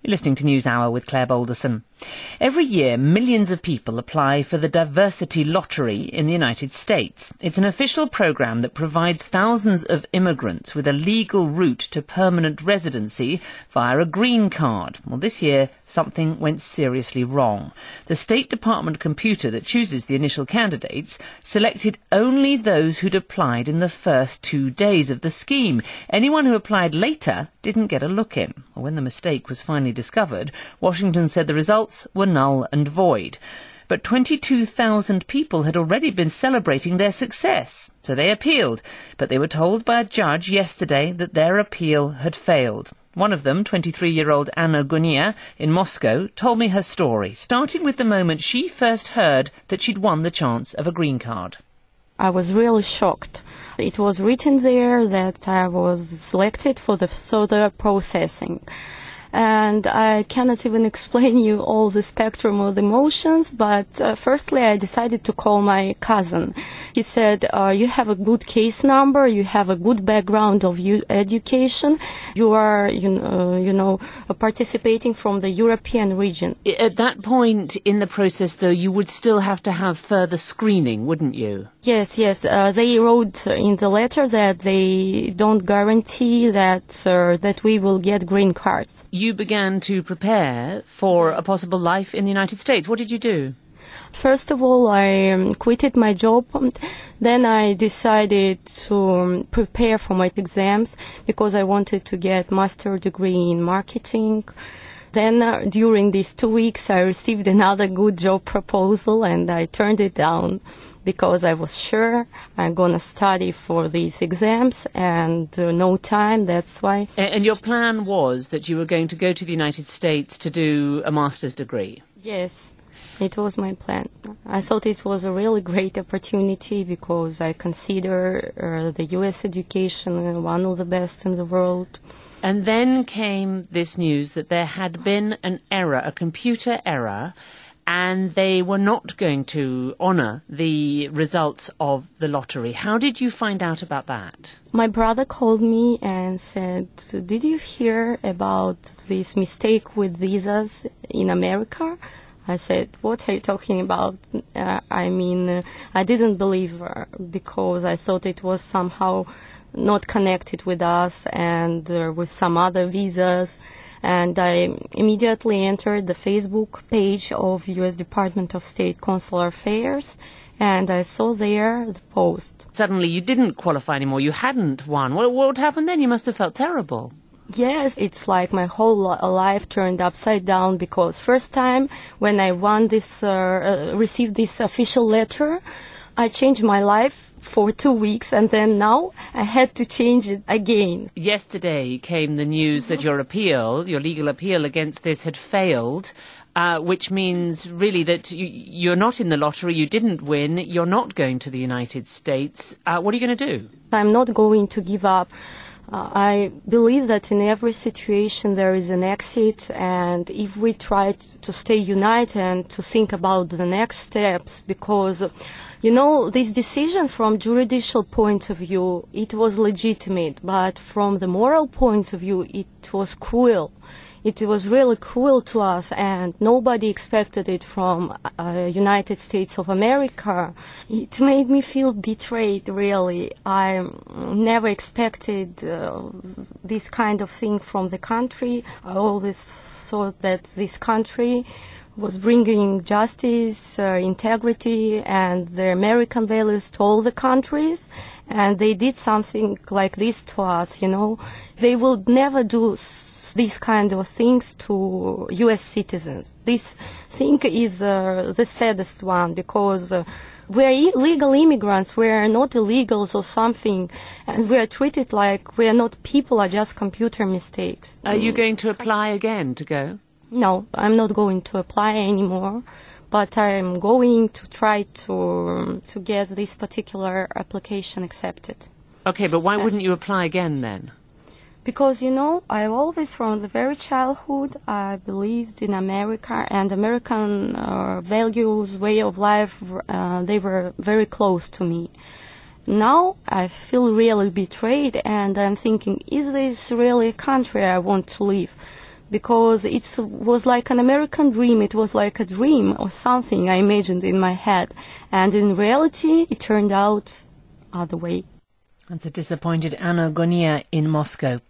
You're listening to NewsHour with Claire Balderson. Every year, millions of people apply for the Diversity Lottery in the United States. It's an official program that provides thousands of immigrants with a legal route to permanent residency via a green card. Well, this year, something went seriously wrong. The State Department computer that chooses the initial candidates selected only those who'd applied in the first 2 days of the scheme. Anyone who applied later didn't get a look in. Well, when the mistake was finally discovered, Washington said the results were null and void. But 22,000 people had already been celebrating their success, so they appealed. But they were told by a judge yesterday that their appeal had failed. One of them, 23-year-old Anna Gunia in Moscow, told me her story, starting with the moment she first heard that she'd won the chance of a green card. I was really shocked. It was written there that I was selected for the further processing. And I cannot even explain you all the spectrum of emotions, but firstly I decided to call my cousin. He said, you have a good case number, you have a good background of education, you are, participating from the European region. At that point in the process, though, you would still have to have further screening, wouldn't you? Yes. They wrote in the letter that they don't guarantee that we will get green cards. You began to prepare for a possible life in the United States. What did you do? First of all, I quitted my job. Then I decided to prepare for my exams because I wanted to get master's degree in marketing. Then during these 2 weeks, I received another good job proposal and I turned it down because I was sure I'm going to study for these exams and no time, that's why. And your plan was that you were going to go to the United States to do a master's degree? Yes, it was my plan. I thought it was a really great opportunity because I consider the U.S. education one of the best in the world. And then came this news that there had been an error, a computer error, and they were not going to honour the results of the lottery. How did you find out about that? My brother called me and said, did you hear about this mistake with visas in America? I said, what are you talking about? I didn't believe her because I thought it was somehow not connected with us and with some other visas. And I immediately entered the Facebook page of U.S. Department of State Consular Affairs, and I saw there the post. Suddenly you didn't qualify anymore, you hadn't won. What happened then? You must have felt terrible. Yes, it's like my whole life turned upside down because first time when I received this official letter, I changed my life for 2 weeks, and then now I had to change it again. Yesterday came the news that your legal appeal against this had failed, which means really that you're not in the lottery, you didn't win, you're not going to the United States. What are you going to do? I'm not going to give up. I believe that in every situation there is an exit, and if we try to stay united and to think about the next steps, because this decision from judicial point of view, it was legitimate, but from the moral point of view, it was cruel. It was really cruel to us, and nobody expected it from United States of America. It made me feel betrayed, really. I never expected this kind of thing from the country. I always thought that this country was bringing justice, integrity, and the American values to all the countries, and they did something like this to us, They will never do these kind of things to U.S. citizens. This thing is the saddest one because we are legal immigrants, we are not illegals or something, and we are treated like we are not people, are just computer mistakes. Are you going to apply again to go? No, I'm not going to apply anymore, but I'm going to try to get this particular application accepted. Okay, but why wouldn't you apply again then? Because, I've always, from the very childhood, I believed in America, and American values, way of life, they were very close to me. Now I feel really betrayed, and I'm thinking, is this really a country I want to live? because it was like an American dream. It was like a dream or something I imagined in my head. And in reality, it turned out other way. That's a disappointed Anna Gonia in Moscow.